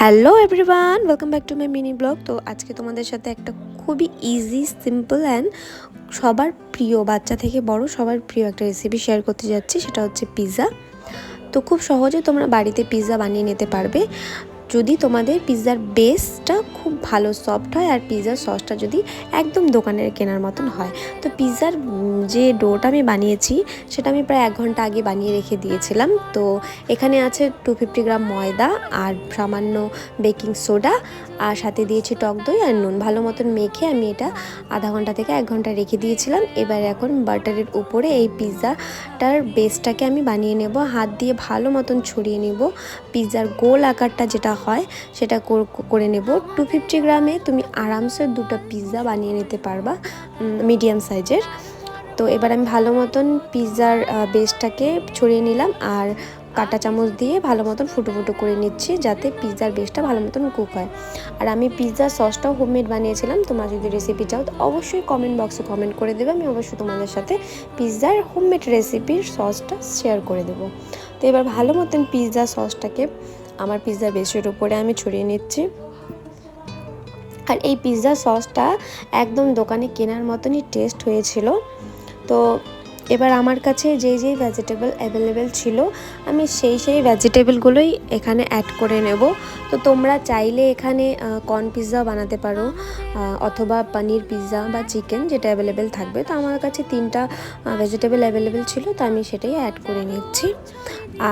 Hello everyone, welcome back to my mini blog. তো আজকে তোমাদের সাথে একটা খুবই ইজি, সিম্পল অ্যান্ড সবার প্রিয়, বাচ্চা থেকে বড় সবার প্রিয় একটা রেসিপি শেয়ার করতে যাচ্ছি। সেটা হচ্ছে পিৎজা। তো খুব সহজে তোমরা বাড়িতে পিৎজা বানিয়ে নিতে পারবে যদি তোমাদের পিৎজার বেসটা খুব ভালো সফট হয় আর পিৎজার সসটা যদি একদম দোকানের কেনার মতন হয়। তো পিৎজার যে ডোটা আমি বানিয়েছি সেটা আমি প্রায় 1 ঘন্টা আগে বানিয়ে রেখে দিয়েছিলাম। তো এখানে আছে 250 গ্রাম ময়দা আর সামান্য বেকিং সোডা, আর সাথে দিয়েছি টক দই আর নুন। ভালো মতন মেখে আমি এটা আধা ঘন্টা থেকে 1 ঘন্টা রেখে দিয়েছিলাম। এবার এখন বাটারের উপরে এই পিৎজাটার বেসটাকে আমি বানিয়ে নেব। হাত দিয়ে ভালো মতন ছড়িয়ে নেব। পিৎজার গোল আকারটা যেটা হয় সেটা করে নেব। 250 গ্রামে তুমি আরামসে 2টা পিৎজা বানিয়ে নিতে পারবা, মিডিয়াম সাইজের। তো এবার আমি ভালো মতন পিৎজার বেসটাকে ছড়িয়ে নিলাম আর কাঁটা চামচ দিয়ে ভালো মতন ফুটো ফুটো করে নিচ্ছি যাতে পিৎজার বেসটা ভালো মতন কুক হয়। আর আমি পিৎজার সসটাও হোমমেড বানিয়েছিলাম। তোমরা যদি রেসিপি চাও তো অবশ্যই কমেন্ট বক্সে কমেন্ট করে দেবে। আমি অবশ্যই তোমাদের সাথে পিৎজার হোমমেড রেসিপির সসটা শেয়ার করে দেবো। তো এবার ভালো মতন পিৎজা সসটাকে আমার পিৎজার বেসের উপরে আমি ছড়িয়ে নিচ্ছি। আর এই পিৎজা সসটা একদম দোকানে কেনার মতনই টেস্ট হয়েছিল। তো এবার আমার কাছে যেই ভেজিটেবল অ্যাভেলেবেল ছিল আমি সেই ভেজিটেবলগুলোই এখানে অ্যাড করে নেব। তো তোমরা চাইলে এখানে কর্ন পিৎজাও বানাতে পারো অথবা পনির পিৎজা বা চিকেন, যেটা অ্যাভেলেবেল থাকবে। তো আমার কাছে 3টা ভেজিটেবল অ্যাভেলেবেল ছিল, তো আমি সেটাই অ্যাড করে নিচ্ছি।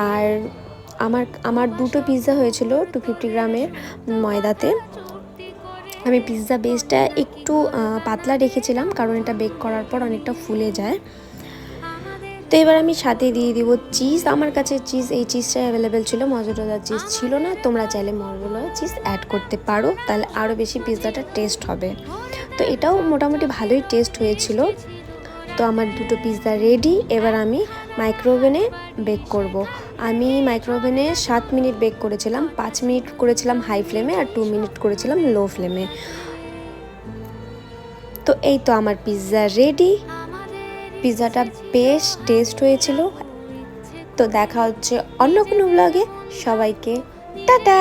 আর আমার 2টো পিৎজা হয়েছিল 250 গ্রামের ময়দাতে। আমি পিৎজা বেসটা একটু পাতলা রেখেছিলাম কারণ এটা বেক করার পর অনেকটা ফুলে যায়। তো এবার আমি সাথে দিয়ে দিব চিজ। আমার কাছে এই চিজটা অ্যাভেলেবেল ছিল, মজরেলা চিজ ছিল না। তোমরা চাইলে মজরেলা চিজ অ্যাড করতে পারো, তাহলে আরও বেশি পিৎজাটা টেস্ট হবে। তো এটাও মোটামুটি ভালোই টেস্ট হয়েছিল। তো আমার 2টো পিৎজা রেডি। এবার আমি মাইক্রোওভেনে বেক করব। আমি মাইক্রোওভেনে 7 মিনিট বেক করেছিলাম। 5 মিনিট করেছিলাম হাই ফ্লেমে আর 2 মিনিট করেছিলাম লো ফ্লেমে। তো এই তো আমার পিৎজা রেডি। পিৎজাটা বেশ টেস্ট হয়েছিল। তো দেখা হচ্ছে অন্য কোনো ব্লগে। সবাইকে টাটা।